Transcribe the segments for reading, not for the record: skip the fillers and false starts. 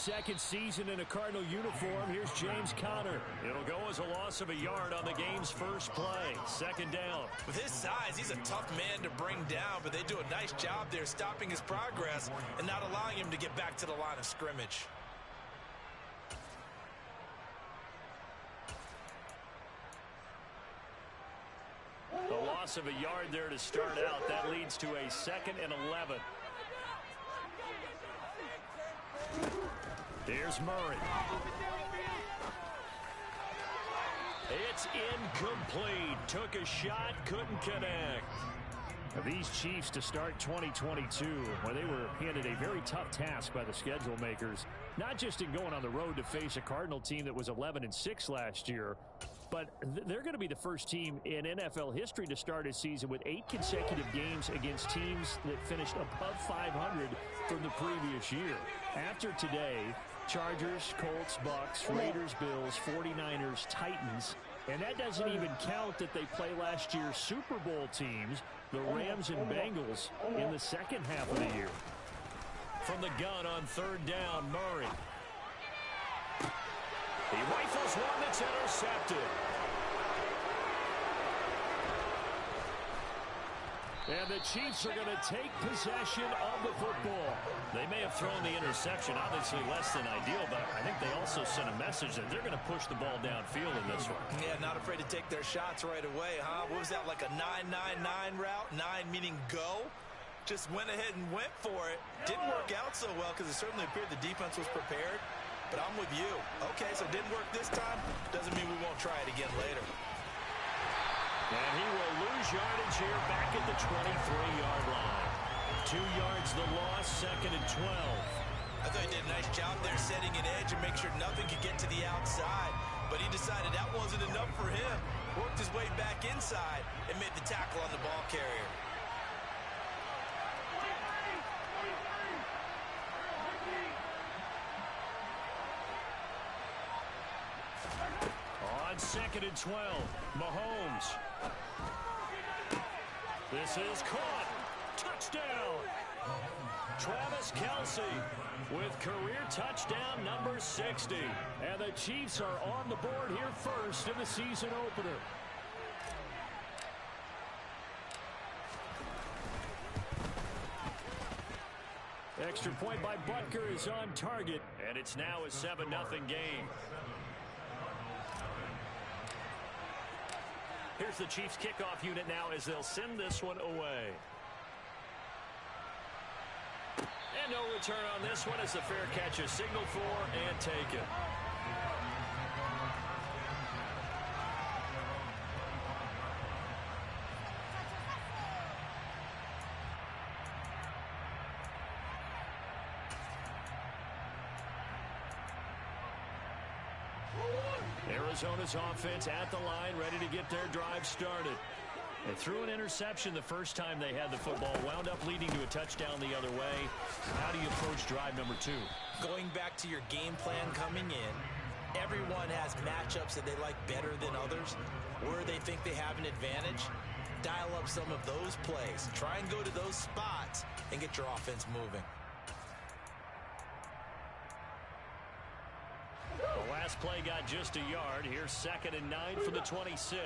second season in a Cardinal uniform. Here's James Conner. It'll go as a loss of a yard on the game's first play. Second down. With his size, he's a tough man to bring down, but they do a nice job there stopping his progress and not allowing him to get back to the line of scrimmage. A loss of a yard there to start out. That leads to a 2nd and 11. Here's Murray. It's incomplete. Took a shot, couldn't connect. Now these Chiefs to start 2022, where they were handed a very tough task by the schedule makers, not just in going on the road to face a Cardinal team that was 11-6 last year, but they're going to be the first team in NFL history to start a season with 8 consecutive games against teams that finished above 500 from the previous year. After today, Chargers, Colts, Bucks, Raiders, Bills, 49ers, Titans, and that doesn't even count that they play last year's Super Bowl teams, the Rams and Bengals, in the second half of the year. From the gun on third down, Murray. He rifles one that's intercepted. And the Chiefs are going to take possession of the football. They may have thrown the interception, obviously less than ideal, but I think they also sent a message that they're going to push the ball downfield in this one. Yeah, not afraid to take their shots right away, huh? What was that, like a 9-9-9 route? 9 meaning go? Just went ahead and went for it. Didn't work out so well because it certainly appeared the defense was prepared. But I'm with you. Okay, so it didn't work this time. Doesn't mean we won't try it again later. And he will lose yardage here back at the 23-yard line. 2 yards the loss, 2nd and 12. I thought he did a nice job there setting an edge and make sure nothing could get to the outside. But he decided that wasn't enough for him. Worked his way back inside and made the tackle on the ball carrier. On 2nd and 12, Mahomes. This is caught. Touchdown. Travis Kelce with career touchdown number 60. And the Chiefs are on the board here first in the season opener. Extra point by Butker is on target, and it's now a 7-0 game. Here's the Chiefs kickoff unit now as they'll send this one away. And no return on this one as the fair catch is signaled for and taken. Arizona's offense at the line, ready to get their drive started. They threw an interception the first time they had the football, wound up leading to a touchdown the other way. How do you approach drive number 2? Going back to your game plan coming in, everyone has matchups that they like better than others, where they think they have an advantage. Dial up some of those plays. Try and go to those spots and get your offense moving. The last play got just a yard. Here's 2nd and 9 for the 26.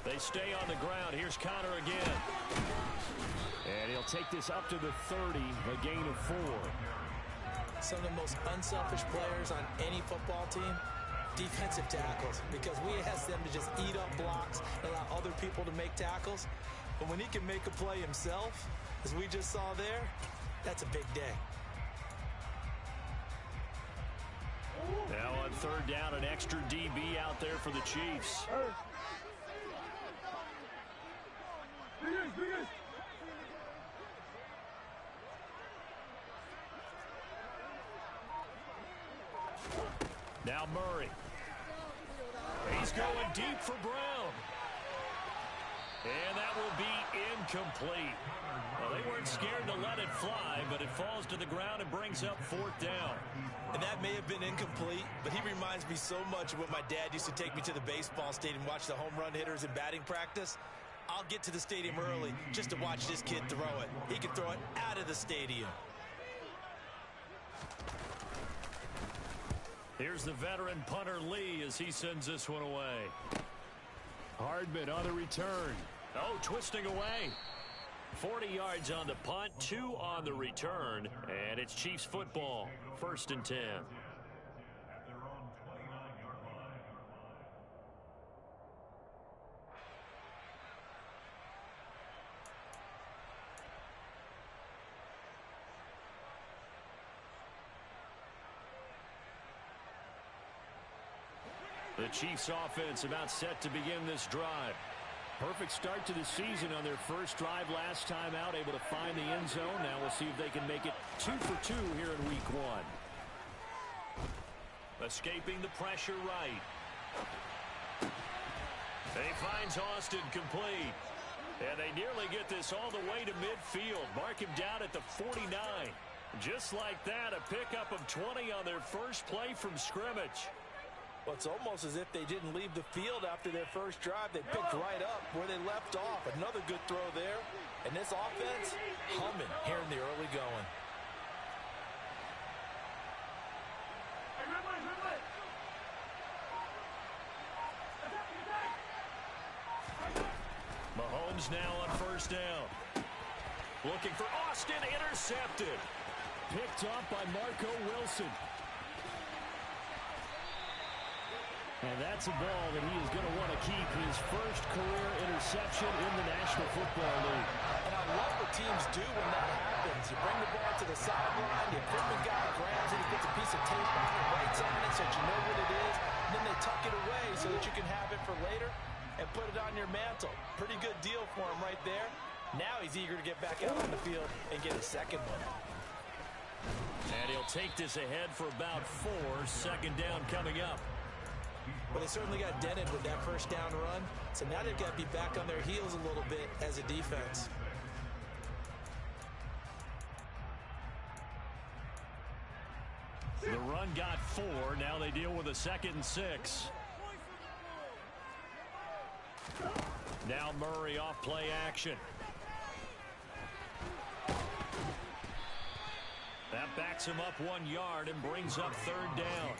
They stay on the ground. Here's Conner again. And he'll take this up to the 30, a gain of 4. Some of the most unselfish players on any football team, defensive tackles, because we ask them to just eat up blocks and allow other people to make tackles. But when he can make a play himself, as we just saw there, that's a big day. Now on third down, an extra DB out there for the Chiefs. Now Murray. He's going deep for Brown. And that will be incomplete. Well, they weren't scared to let it fly, but it falls to the ground and brings up 4th down. And that may have been incomplete, but he reminds reminds me so much of when my dad used to take me to the baseball stadium, watch the home run hitters in batting practice. I'll get to the stadium early just to watch this kid throw it. He can throw it out of the stadium. Here's the veteran punter Lee as he sends this one away. Hardman on the return. Oh, twisting away. 40 yards on the punt, 2 on the return, and it's Chiefs football, 1st and 10. The Chiefs offense about set to begin this drive. Perfect start to the season on their first drive last time out, able to find the end zone. Now we'll see if they can make it 2 for 2 here in week 1. Escaping the pressure right. He finds Austin complete. And they nearly get this all the way to midfield. Mark him down at the 49. Just like that, a pickup of 20 on their first play from scrimmage. Well, it's almost as if they didn't leave the field after their first drive. They picked right up where they left off. Another good throw there. And this offense, humming here in the early going. Mahomes now on first down. Looking for Austin, intercepted. Picked off by Marco Wilson. And that's a ball that he is going to want to keep, his first career interception in the National Football League. And I love what teams do when that happens. You bring the ball to the sideline, the equipment guy grabs it, he puts a piece of tape on it, writes on it so that you know what it is, and then they tuck it away so that you can have it for later and put it on your mantle. Pretty good deal for him right there. Now he's eager to get back out on the field and get a second one. And he'll take this ahead for about 4. Second down coming up. Well, they certainly got dented with that first down run, so now they've got to be back on their heels a little bit as a defense. The run got 4. Now they deal with a 2nd and 6. Now Murray off play action. That backs him up 1 yard and brings up 3rd down.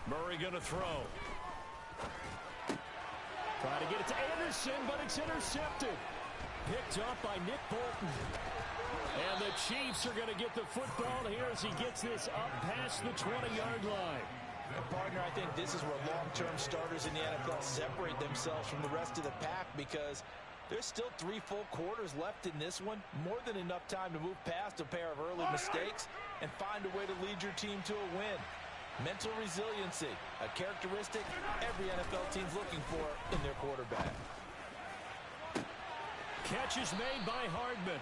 Murray going to throw. Trying to get it to Anderson, but it's intercepted. Picked up by Nick Bolton. And the Chiefs are going to get the football here as he gets this up past the 20-yard line. And partner, I think this is where long-term starters in the NFL separate themselves from the rest of the pack, because there's still 3 full quarters left in this one. More than enough time to move past a pair of early mistakes and find a way to lead your team to a win. Mental resiliency, a characteristic every NFL team's looking for in their quarterback. Catch is made by Hardman.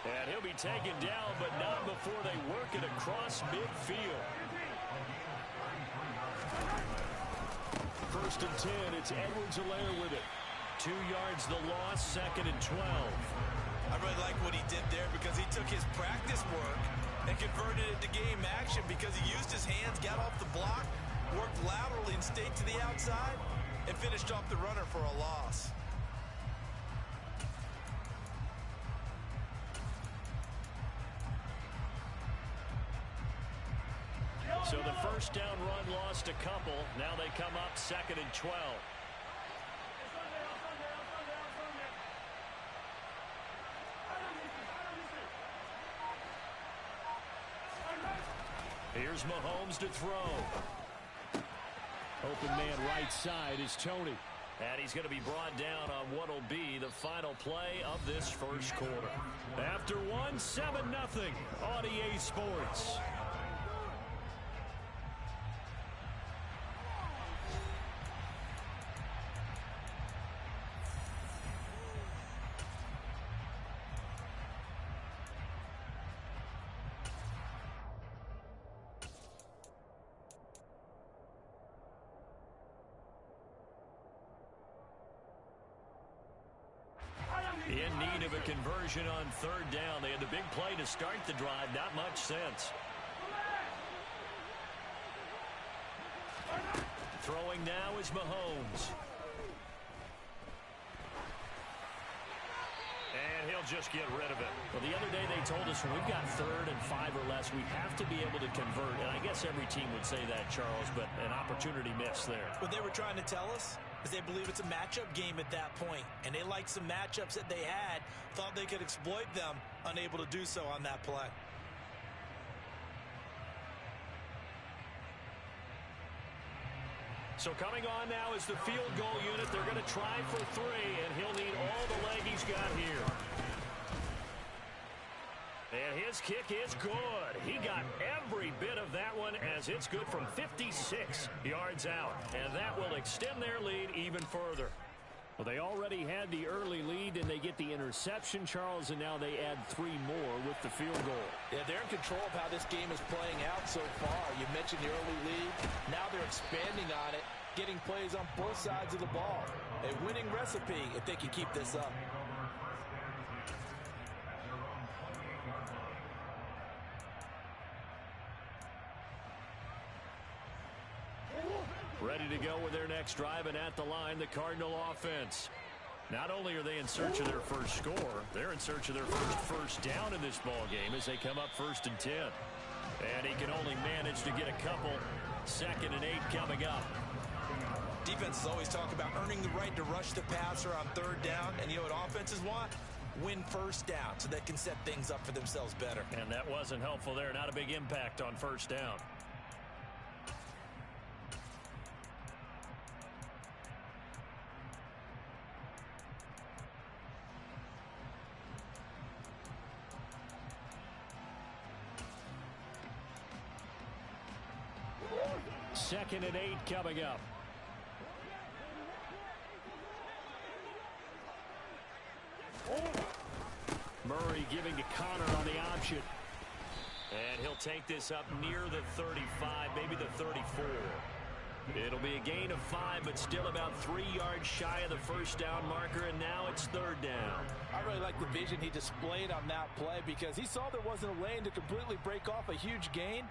And he'll be taken down, but not before they work it across midfield. 1st and 10, it's Edwards-Helaire with it. 2 yards the loss, 2nd and 12. I really like what he did there because he took his practice work and converted it to game action, because he used his hands, got off the block, worked laterally and stayed to the outside, and finished off the runner for a loss. So the first down run lost a couple. Now they come up 2nd and 12. Here's Mahomes to throw. Open man right side is Tony. And he's going to be brought down on what will be the final play of this first quarter. After 7-0 on EA Sports. need of a conversion on third down. They had the big play to start the drive. Not much sense. Throwing now is Mahomes. And he'll just get rid of it. Well, the other day they told us when we've got 3rd and 5 or less, we have to be able to convert. And I guess every team would say that, Charles, but an opportunity missed there. What they were trying to tell us is they believe it's a matchup game at that point. And they liked some matchups that they had, thought they could exploit them, unable to do so on that play. So coming on now is the field goal unit. They're going to try for 3, and he'll need all the leg he's got here. And his kick is good. He got every bit of that one as it's good from 56 yards out. And that will extend their lead even further. Well, they already had the early lead, and they get the interception, Charles, and now they add 3 more with the field goal. Yeah, they're in control of how this game is playing out so far. You mentioned the early lead. Now they're expanding on it, getting plays on both sides of the ball. A winning recipe if they can keep this up. Ready to go with their next drive, and at the line, the Cardinal offense. Not only are they in search of their first score, they're in search of their first down in this ball game as they come up 1st and 10. And he can only manage to get a couple. 2nd and 8 coming up. Defenses always talk about earning the right to rush the passer on 3rd down. And you know what offenses want? Win 1st down so they can set things up for themselves better. And that wasn't helpful there. Not a big impact on 1st down. Second and 8 coming up. Murray giving to Connor on the option. And he'll take this up near the 35, maybe the 34. It'll be a gain of 5, but still about 3 yards shy of the 1st down marker, and now it's 3rd down. I really like the vision he displayed on that play because he saw there wasn't a lane to completely break off a huge gain.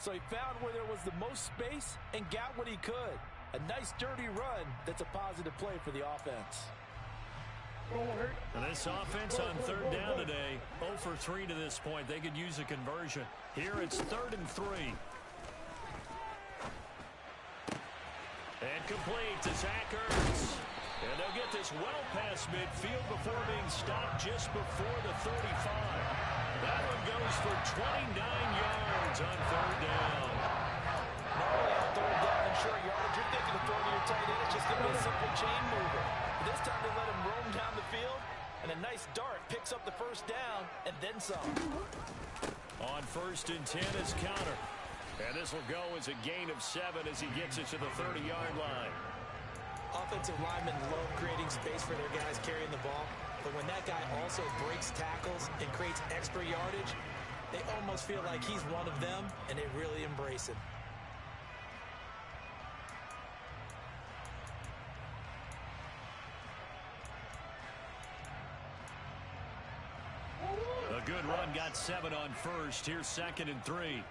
So he found where there was the most space and got what he could. A nice dirty run that's a positive play for the offense. And this offense on 3rd down today, 0 for 3 to this point. They could use a conversion. Here it's 3rd and 3. And complete to Zach Ertz. And they'll get this well past midfield before being stopped just before the 35. That one goes for 29 yards on 3rd down. Normally on 3rd down and short yardage, you're thinking of throwing to your tight end. It's just going to be a simple chain mover. But this time they let him roam down the field, and a nice dart picks up the 1st down and then some. On 1st and 10 is Connor. And this will go as a gain of 7 as he gets it to the 30-yard line. Offensive linemen love creating space for their guys carrying the ball. But when that guy also breaks tackles and creates extra yardage, they almost feel like he's one of them, and they really embrace it. A good run, got 7 on 1st. Here's 2nd and 3.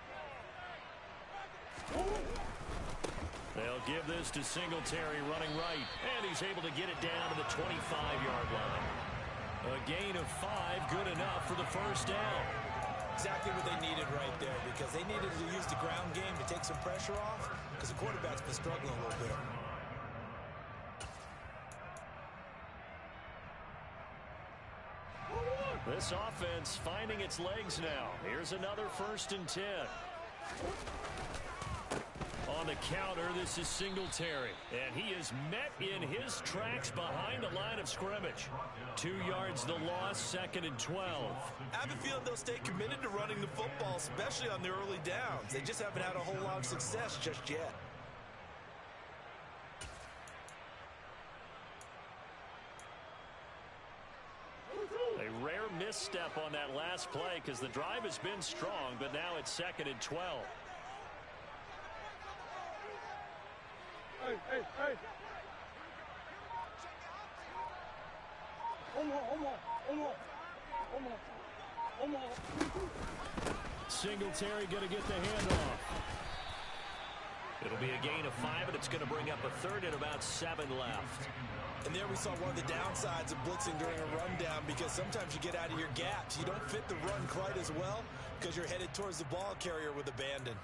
They'll give this to Singletary running right, and he's able to get it down to the 25-yard line. A gain of 5, good enough for the 1st down. Exactly what they needed right there, because they needed to use the ground game to take some pressure off, because the quarterback's been struggling a little bit. This offense finding its legs now. Here's another 1st and 10. On the counter, this is Singletary, and he is met in his tracks behind the line of scrimmage. 2 yards the loss, 2nd and 12. I have a feeling they'll stay committed to running the football, especially on the early downs. They just haven't had a whole lot of success just yet. A rare misstep on that last play because the drive has been strong, but now it's 2nd and 12. Singletary going to get the handoff. It'll be a gain of 5, and it's going to bring up a third and about 7 left. And there we saw one of the downsides of blitzing during a rundown, because sometimes you get out of your gaps. You don't fit the run quite as well because you're headed towards the ball carrier with abandon.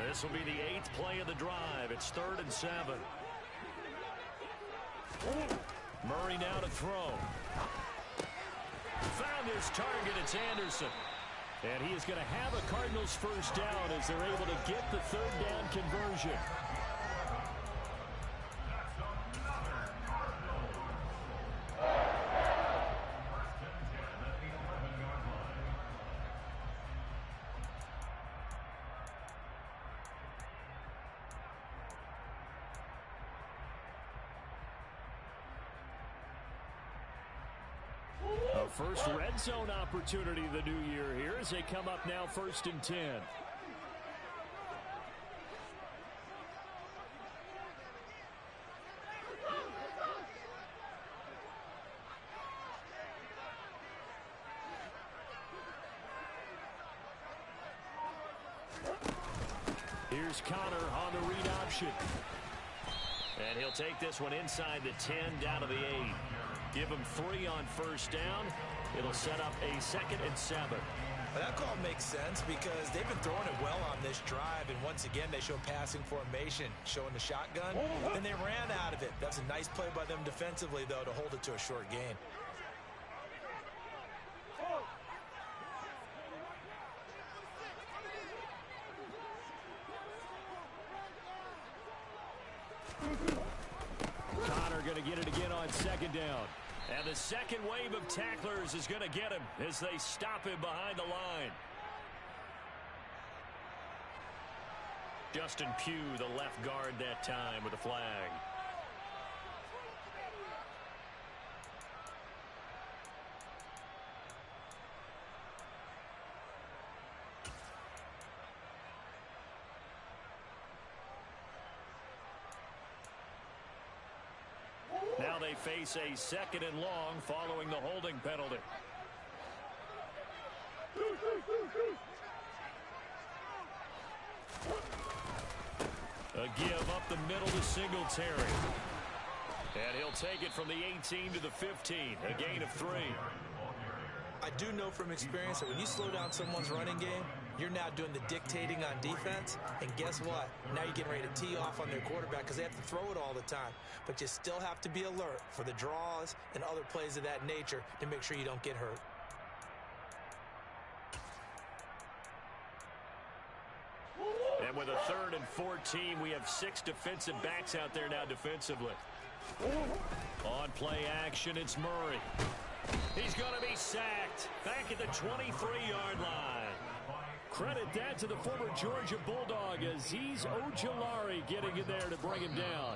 This will be the 8th play of the drive. It's 3rd and 7. Murray now to throw. Found his target. It's Anderson. And he is going to have a Cardinals first down as they're able to get the 3rd down conversion. First red zone opportunity of the new year here as they come up now 1st and 10. Here's Connor on the read option. And he'll take this one inside the 10 down to the 8. Give him 3 on first down. It'll set up a 2nd and 7. Well, that call makes sense because they've been throwing it well on this drive, and once again they show passing formation, showing the shotgun, and they ran out of it. That's a nice play by them defensively, though, to hold it to a short gain. Connor going to get it again on 2nd down. And the second wave of tacklers is going to get him as they stop him behind the line. Justin Pugh, the left guard that time with a flag. Now they face a 2nd and long following the holding penalty. A give up the middle to Singletary. And he'll take it from the 18 to the 15. A gain of 3. I do know from experience that when you slow down someone's running game, you're now doing the dictating on defense. And guess what? Now you're getting ready to tee off on their quarterback because they have to throw it all the time. But you still have to be alert for the draws and other plays of that nature to make sure you don't get hurt. And with a 3rd and 14, we have 6 defensive backs out there now defensively. On play action, it's Murray. He's going to be sacked back at the 23-yard line. Credit that to the former Georgia Bulldog Azeez Ojulari getting in there to bring him down.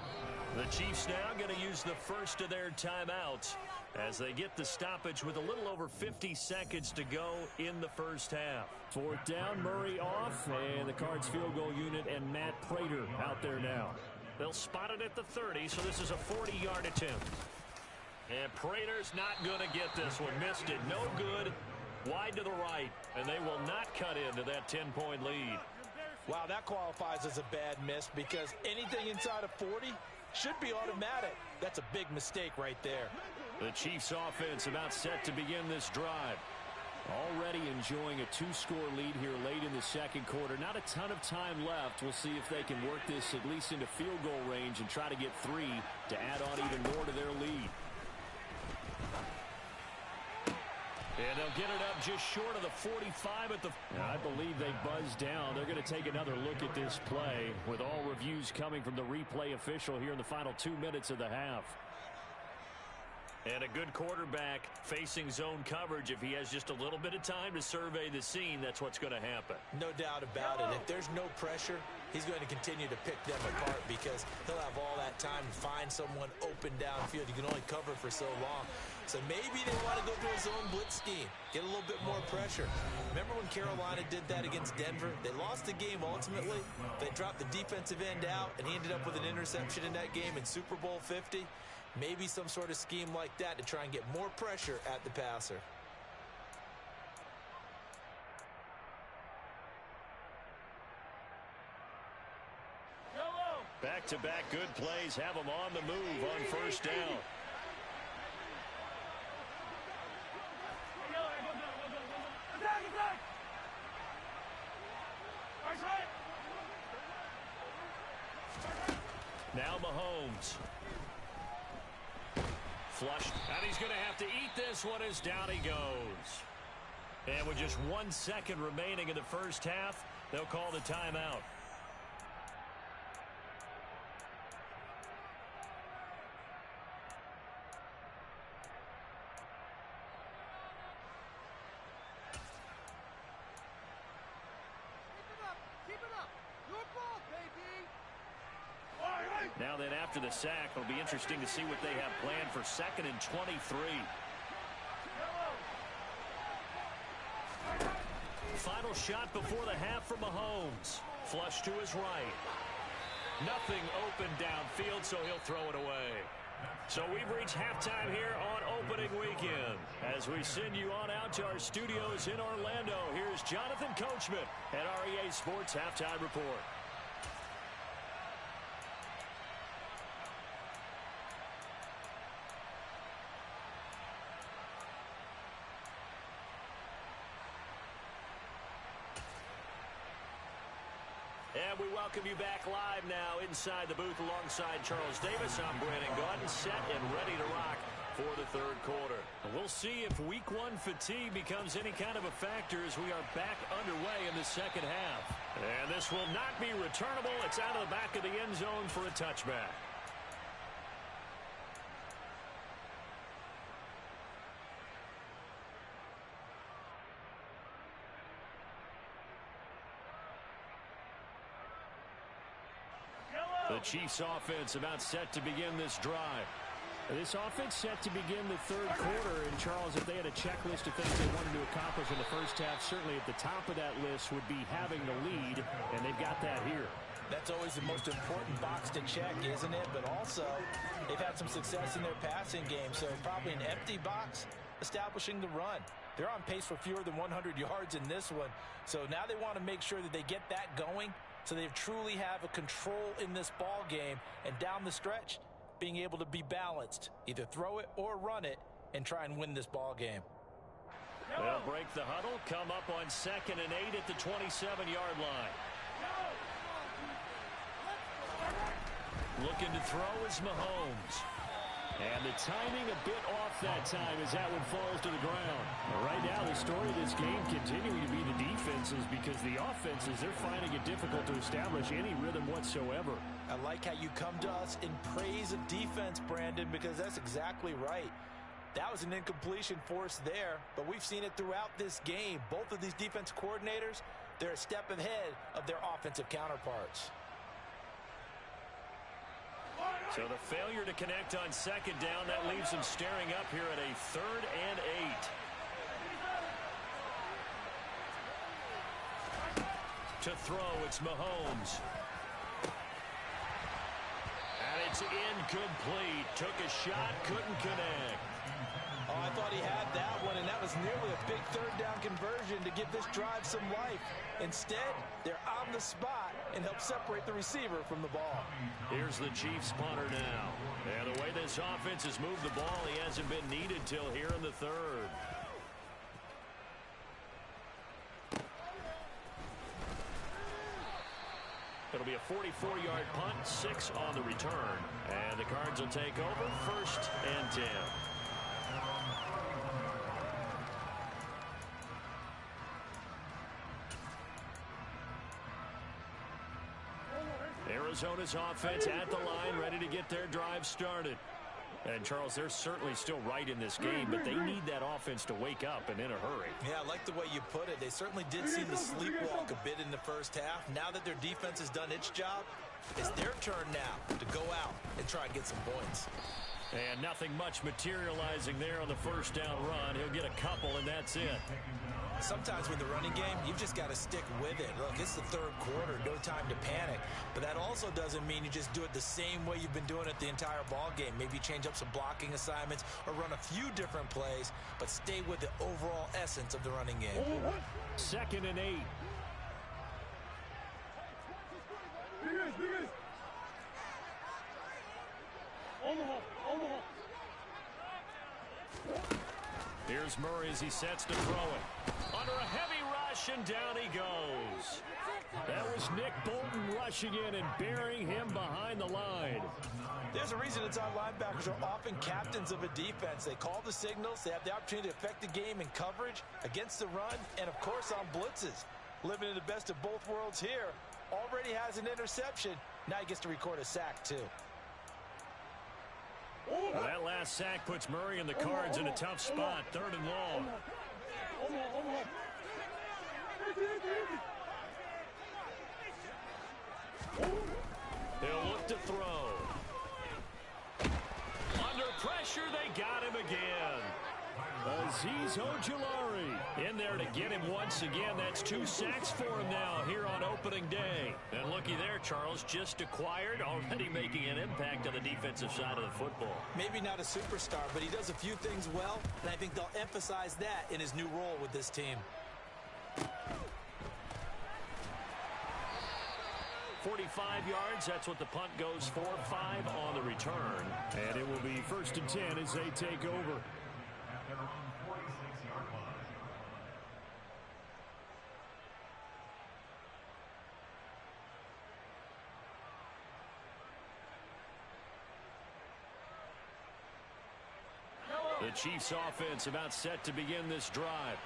The Chiefs now going to use the first of their timeouts as they get the stoppage with a little over 50 seconds to go in the first half. 4th down, Murray off, and the Cards field goal unit and Matt Prater out there now. They'll spot it at the 30, so this is a 40-yard attempt. And Prater's not going to get this one. Missed it. No good. Wide to the right. And they will not cut into that 10-point lead. Wow, that qualifies as a bad miss because anything inside of 40 should be automatic. That's a big mistake right there. The Chiefs offense about set to begin this drive. Already enjoying a 2-score lead here late in the 2nd quarter. Not a ton of time left. We'll see if they can work this at least into field goal range and try to get 3 to add on even more to their lead. And they'll get it up just short of the 45 at the... I believe they buzzed down. They're going to take another look at this play with all reviews coming from the replay official here in the final 2 minutes of the half. And a good quarterback facing zone coverage. If he has just a little bit of time to survey the scene, that's what's going to happen. No doubt about it. If there's no pressure, he's going to continue to pick them apart because he'll have all that time to find someone open downfield. You can only cover for so long. So maybe they want to go to a zone blitz scheme, get a little bit more pressure. Remember when Carolina did that against Denver? They lost the game ultimately. They dropped the defensive end out, and he ended up with an interception in that game in Super Bowl 50. Maybe some sort of scheme like that to try and get more pressure at the passer. Back-to-back good plays have them on the move on first down. Now Mahomes. Flush. And he's going to have to eat this one as down he goes. And with just 1 second remaining in the first half, they'll call the timeout. Now then, after the sack, it'll be interesting to see what they have planned for 2nd and 23. Final shot before the half for Mahomes. Flush to his right. Nothing open downfield, so he'll throw it away. So we've reached halftime here on opening weekend. As we send you on out to our studios in Orlando, here's Jonathan Coachman at REA Sports Halftime Report. And we welcome you back live now inside the booth alongside Charles Davis. I'm Brandon Gaudin, set and ready to rock for the third quarter. We'll see if week 1 fatigue becomes any kind of a factor as we are back underway in the second half. And this will not be returnable. It's out of the back of the end zone for a touchback. The Chiefs offense about set to begin this drive. This offense set to begin the third quarter. And Charles, if they had a checklist of things they wanted to accomplish in the first half, certainly at the top of that list would be having the lead, and they've got that here. That's always the most important box to check, isn't it? But also, they've had some success in their passing game, so probably an empty box establishing the run. They're on pace for fewer than 100 yards in this one, so now they want to make sure that they get that going so they truly have a control in this ball game, and down the stretch, being able to be balanced, either throw it or run it, and try and win this ball game. They'll break the huddle, come up on 2nd and 8 at the 27-yard line. Looking to throw is Mahomes. And the timing a bit off that time as that one falls to the ground. Right now, the story of this game continuing to be the defenses, because the offenses, they're finding it difficult to establish any rhythm whatsoever. I like how you come to us in praise of defense, Brandon, because that's exactly right. That was an incompletion force there, but we've seen it throughout this game. Both of these defense coordinators, they're a step ahead of their offensive counterparts. So the failure to connect on 2nd down, that leaves them staring up here at a 3rd and 8. To throw, it's Mahomes. And it's incomplete. Took a shot, couldn't connect. Oh, I thought he had that one, and that was nearly a big 3rd down conversion to give this drive some life. Instead, they're on the spot and help separate the receiver from the ball. Here's the Chiefs punter now. And the way this offense has moved the ball, he hasn't been needed till here in the 3rd. It'll be a 44-yard punt, 6 on the return. And the Cards will take over 1st and 10. Arizona's offense at the line, ready to get their drive started. And, Charles, they're certainly still right in this game, but they need that offense to wake up and in a hurry. Yeah, I like the way you put it. They certainly did seem to sleepwalk a bit in the first half. Now that their defense has done its job, it's their turn now to go out and try and get some points. And nothing much materializing there on the first down run. He'll get a couple, and that's it. Sometimes with the running game, you've just got to stick with it. Look, it's the third quarter, no time to panic. But that also doesn't mean you just do it the same way you've been doing it the entire ball game. Maybe change up some blocking assignments or run a few different plays, but stay with the overall essence of the running game. 2nd and 8. Here's Murray as he sets to throw it. Under a heavy rush, and down he goes. That was Nick Bolton rushing in and burying him behind the line. There's a reason inside linebackers are often captains of a defense. They call the signals. They have the opportunity to affect the game in coverage, against the run, and, of course, on blitzes. Living in the best of both worlds here. Already has an interception. Now he gets to record a sack, too. Well, that last sack puts Murray and the Cards in a tough spot. 3rd and long. They'll look to throw. Under pressure, they got him again. Azeez Ojulari in there to get him once again. That's 2 sacks for him now here on opening day. And looky there, Charles, just acquired, already making an impact on the defensive side of the football. Maybe not a superstar, but he does a few things well, and I think they'll emphasize that in his new role with this team. 45 yards, that's what the punt goes for. 5 on the return. And it will be 1st and 10 as they take over. The Chiefs offense about set to begin this drive.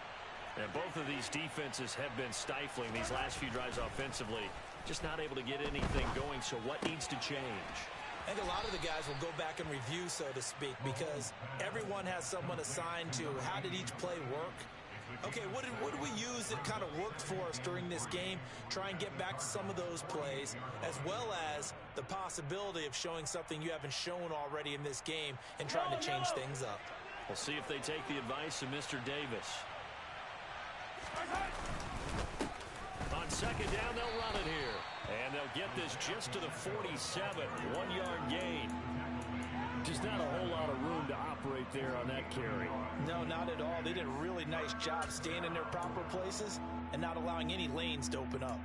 And both of these defenses have been stifling these last few drives offensively. Just not able to get anything going, so what needs to change? I think a lot of the guys will go back and review, so to speak, because everyone has someone assigned to how did each play work. Okay, what did we use that kind of worked for us during this game? Try and get back to some of those plays, as well as the possibility of showing something you haven't shown already in this game and trying to change things up. We'll see if they take the advice of Mr. Davis. On 2nd down, they'll run it here. And they'll get this just to the 47. 1-yard gain. Just not a whole lot of room to operate there on that carry. No, not at all. They did a really nice job staying in their proper places and not allowing any lanes to open up.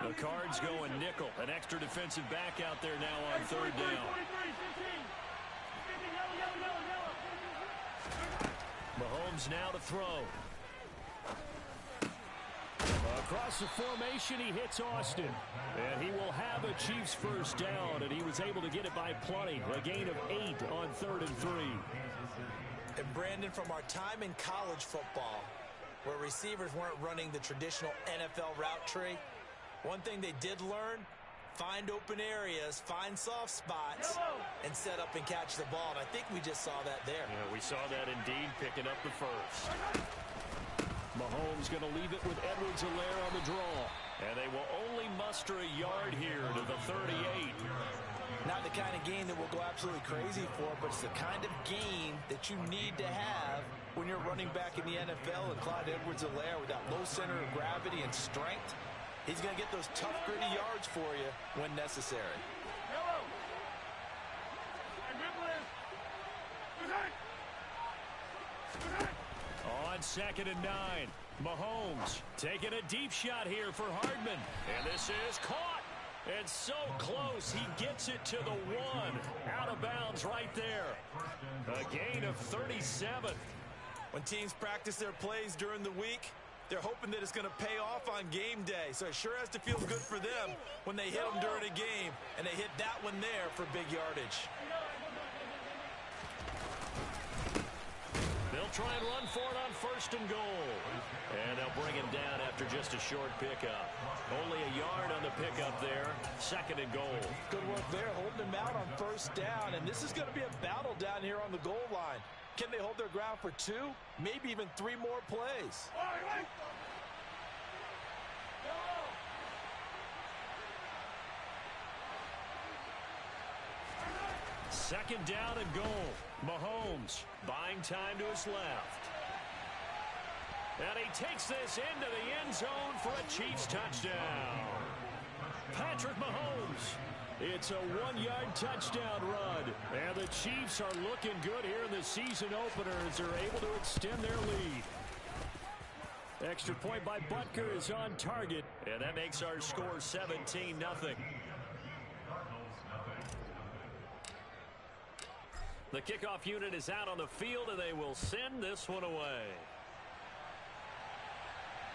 The Cards going nickel. An extra defensive back out there now on 3rd down. Mahomes now to throw. Across the formation, he hits Austin. And he will have a Chiefs 1st down, and he was able to get it by plenty. A gain of 8 on 3rd and 3. And Brandon, from our time in college football, where receivers weren't running the traditional NFL route tree, one thing they did learn, find open areas, find soft spots, and set up and catch the ball. And I think we just saw that there. Yeah, we saw that indeed, picking up the 1st. Mahomes going to leave it with Edwards-Helaire on the draw. And they will only muster a yard here to the 38. Not the kind of gain that we'll go absolutely crazy for, but it's the kind of gain that you need to have when you're running back in the NFL. And Clyde Edwards-Helaire, with that low center of gravity and strength, he's going to get those tough, gritty yards for you when necessary. On 2nd and 9, Mahomes taking a deep shot here for Hardman. And this is caught. And so close, he gets it to the 1. Out of bounds right there. A gain of 37. When teams practice their plays during the week, they're hoping that it's going to pay off on game day. So it sure has to feel good for them when they hit them during a game. And they hit that one there for big yardage. They'll try and run for it on 1st and goal. And they'll bring him down after just a short pickup. Only a yard on the pickup there. 2nd and goal. Good work there, holding him out on 1st down. And this is going to be a battle down here on the goal line. Can they hold their ground for 2, maybe even 3 more plays? 2nd down and goal. Mahomes buying time to his left. And he takes this into the end zone for a Chiefs touchdown. Patrick Mahomes. It's a 1-yard touchdown run. And the Chiefs are looking good here in the season opener as they're able to extend their lead. Extra point by Butker is on target. And that makes our score 17-0. The kickoff unit is out on the field, and they will send this one away.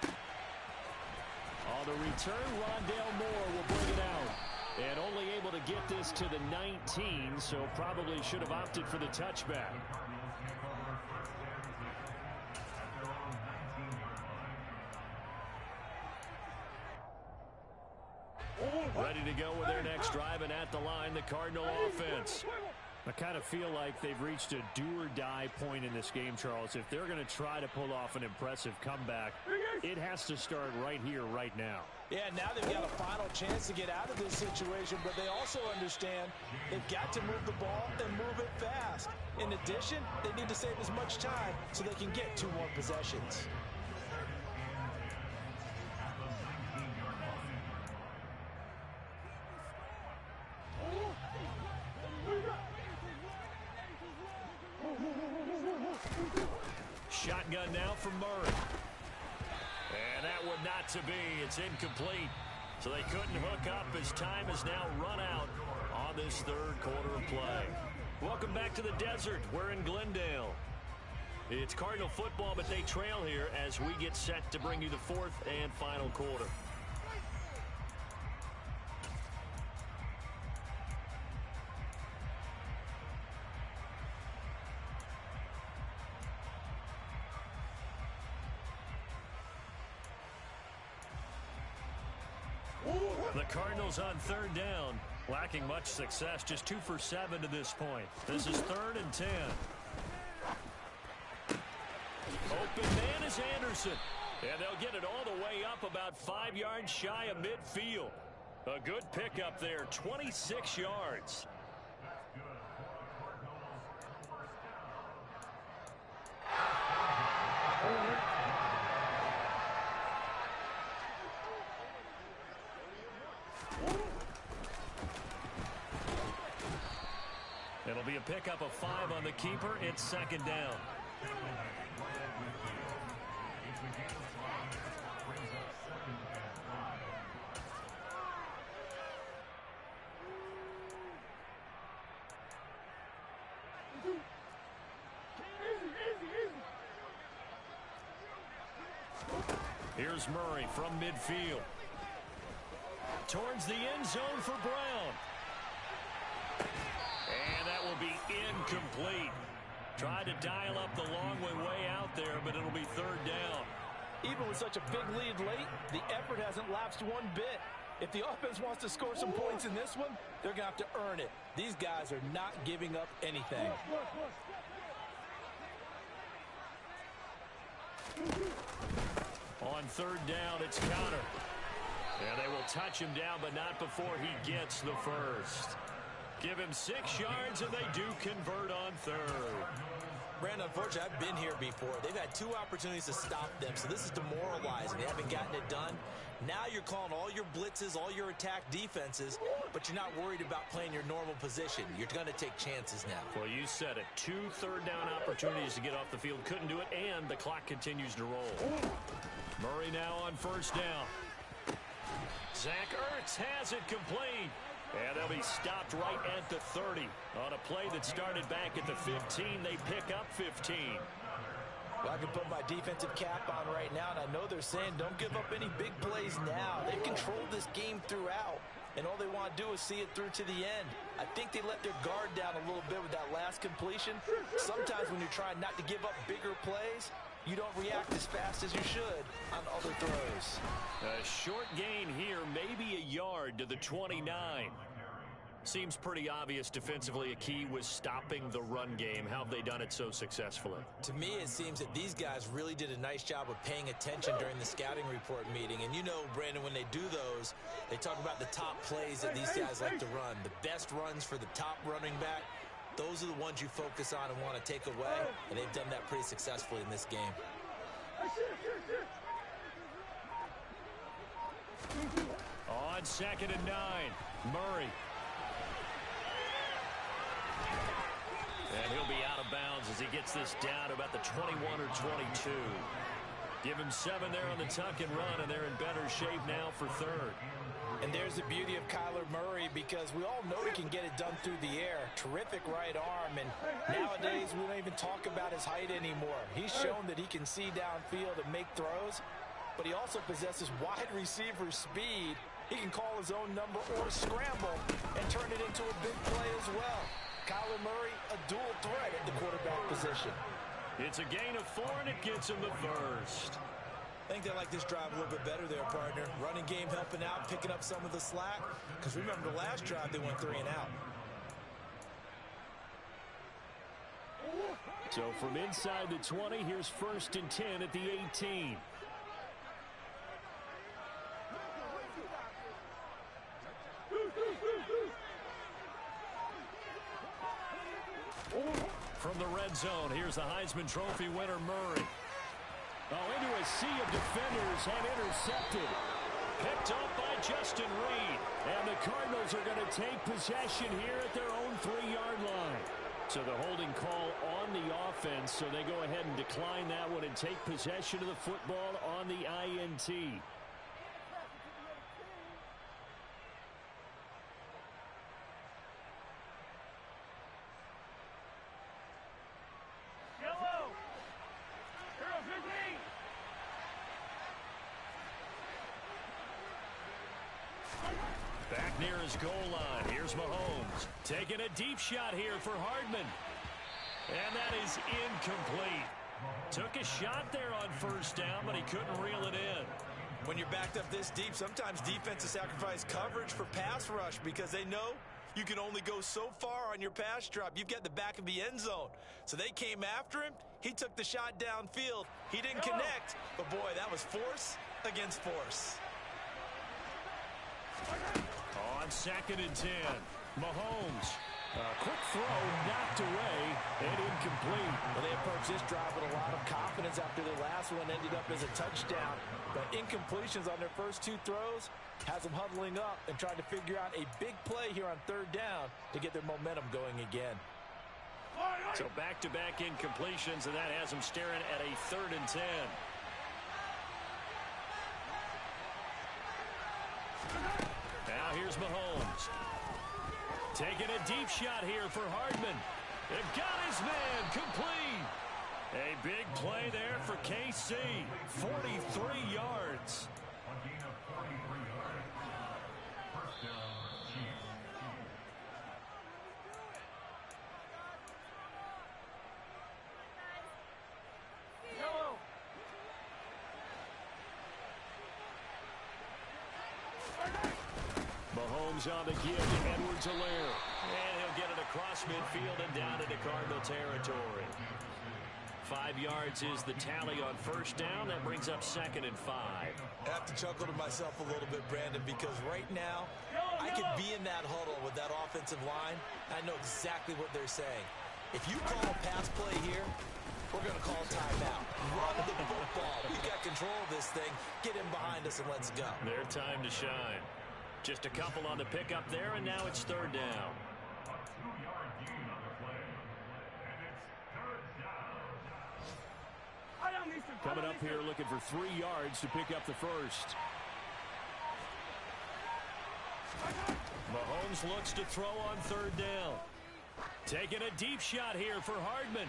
On the return, Rondale Moore will bring it out. And only able to get this to the 19, so probably should have opted for the touchback. Ready to go with their next drive, and at the line, the Cardinal offense. I kind of feel like they've reached a do-or-die point in this game, Charles. If they're going to try to pull off an impressive comeback, it has to start right here, right now. Yeah, now they've got a final chance to get out of this situation, but they also understand they've got to move the ball and move it fast. In addition, they need to save as much time so they can get 2 more possessions. Shotgun now from Murray. And that one not to be. It's incomplete. So they couldn't hook up as time has now run out on this 3rd quarter of play. Welcome back to the desert. We're in Glendale. It's Cardinal football, but they trail here as we get set to bring you the 4th and final quarter. The Cardinals on 3rd down, lacking much success, just 2 for 7 to this point. This is 3rd and 10. Open man is Anderson, and they'll get it all the way up about 5 yards shy of midfield. A good pickup there, 26 yards. It'll be a pickup of 5 on the keeper. It's 2nd down. Here's Murray from midfield. Towards the end zone for Brown. And that will be incomplete. Tried to dial up the long way out there, but it'll be 3rd down. Even with such a big lead late, the effort hasn't lapsed one bit. If the offense wants to score some points in this one, they're going to have to earn it. These guys are not giving up anything. On 3rd down, it's Connor. And they will touch him down, but not before he gets the first. Give him 6 yards, and they do convert on 3rd. Brandon, unfortunately, I've been here before. They've had 2 opportunities to stop them, so this is demoralizing. They haven't gotten it done. Now you're calling all your blitzes, all your attack defenses, but you're not worried about playing your normal position. You're going to take chances now. Well, you said it. 2 third-down opportunities to get off the field. Couldn't do it, and the clock continues to roll. Murray now on 1st down. Zach Ertz has it complete. And they'll be stopped right at the 30. On a play that started back at the 15, they pick up 15. Well, I can put my defensive cap on right now, and I know they're saying don't give up any big plays now. They've controlled this game throughout, and all they want to do is see it through to the end. I think they let their guard down a little bit with that last completion. Sometimes when you're trying not to give up bigger plays, you don't react as fast as you should on other throws. A short gain here, maybe a yard to the 29. Seems pretty obvious defensively a key was stopping the run game. How have they done it so successfully? To me, it seems that these guys really did a nice job of paying attention during the scouting report meeting. And you know, Brandon, when they do those, they talk about the top plays that these guys like to run. The best runs for the top running back. Those are the ones you focus on and want to take away. And they've done that pretty successfully in this game. On 2nd and 9, Murray. And he'll be out of bounds as he gets this down to about the 21 or 22. Give him 7 there on the tuck and run, and they're in better shape now for 3rd. And there's the beauty of Kyler Murray, because we all know he can get it done through the air. Terrific right arm, and nowadays we don't even talk about his height anymore. He's shown that he can see downfield and make throws, but he also possesses wide receiver speed. He can call his own number or scramble and turn it into a big play as well. Kyler Murray, a dual threat at the quarterback position. It's a gain of 4, and it gets him the first. I think they like this drive a little bit better there, partner. Running game helping out, picking up some of the slack. Because remember, the last drive, they went 3 and out. So from inside the 20, here's 1st and 10 at the 18. From the red zone, here's the Heisman Trophy winner, Murray. Oh, into a sea of defenders and intercepted. Picked up by Justin Reed. And the Cardinals are going to take possession here at their own 3-yard line. So the holding call on the offense, so they go ahead and decline that one and take possession of the football on the INT. Back near his goal line. Here's Mahomes. Taking a deep shot here for Hardman. And that is incomplete. Took a shot there on 1st down, but he couldn't reel it in. When you're backed up this deep, sometimes defenses sacrifice coverage for pass rush because they know you can only go so far on your pass drop. You've got the back of the end zone. So they came after him. He took the shot downfield. He didn't connect. But, boy, that was force against force. On 2nd and 10, Mahomes. Quick throw, knocked away, and incomplete. Well, they approached this drive with a lot of confidence after the last one ended up as a touchdown. But incompletions on their first 2 throws has them huddling up and trying to figure out a big play here on 3rd down to get their momentum going again. So back-to-back incompletions, and that has them staring at a 3rd and 10. Now here's Mahomes. Taking a deep shot here for Hardman. They've got his man complete. A big play there for KC. 43 yards. Mahomes on the give to Edwards-Helaire. And he'll get it across midfield and down into Cardinal territory. 5 yards is the tally on 1st down. That brings up 2nd and 5. I have to chuckle to myself a little bit, Brandon, because right now I could be in that huddle with that offensive line. I know exactly what they're saying. If you call a pass play here, we're going to call timeout. Run the football. We got control of this thing. Get in behind us and let's go. Their time to shine. Just a couple on the pickup there, and now it's 3rd down. Coming up here looking for 3 yards to pick up the first. Mahomes looks to throw on 3rd down. Taking a deep shot here for Hardman.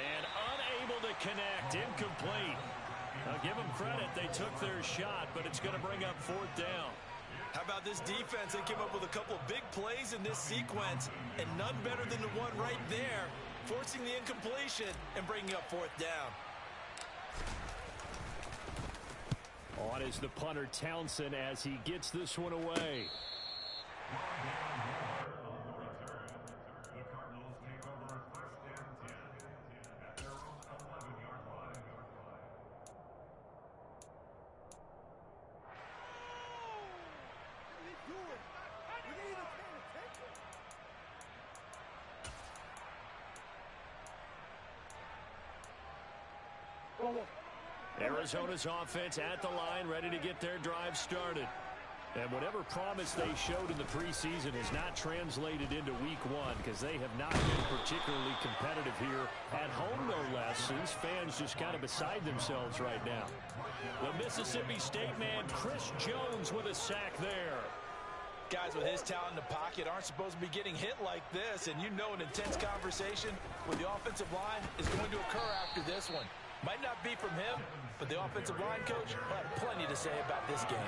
And unable to connect. Incomplete. I'll give them credit. They took their shot, but it's going to bring up 4th down. How about this defense? They came up with a couple of big plays in this sequence, and none better than the one right there, forcing the incompletion and bringing up 4th down. On is the punter Townsend as he gets this one away. Arizona's offense at the line, ready to get their drive started. And whatever promise they showed in the preseason has not translated into week one because they have not been particularly competitive here at home, no less, since fans just kind of beside themselves right now. The Mississippi State man, Chris Jones, with a sack there. Guys with his talent in the pocket aren't supposed to be getting hit like this, and you know an intense conversation with the offensive line is going to occur after this one. Might not be from him, but the offensive line coach will have plenty to say about this game.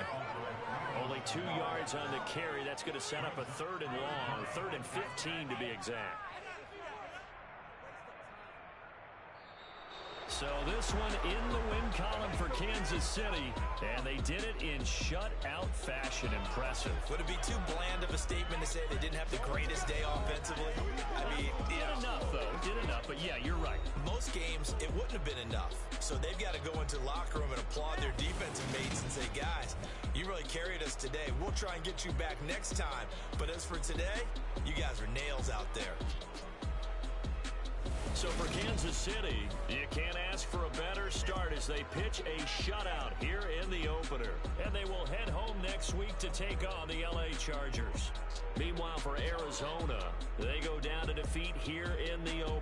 Only 2 yards on the carry. That's going to set up a 3rd and long, 3rd and 15 to be exact. So this one in the win column for Kansas City, and they did it in shutout fashion. Impressive. Would it be too bland of a statement to say they didn't have the greatest day offensively? I mean, did enough, though. Did enough, but yeah, you're right. Most games, it wouldn't have been enough. So they've got to go into the locker room and applaud their defensive mates and say, guys, you really carried us today. We'll try and get you back next time. But as for today, you guys are nails out there. So for Kansas City, you can't ask for a better start as they pitch a shutout here in the opener. And they will head home next week to take on the LA Chargers. Meanwhile, for Arizona, they go down to defeat here in the opener.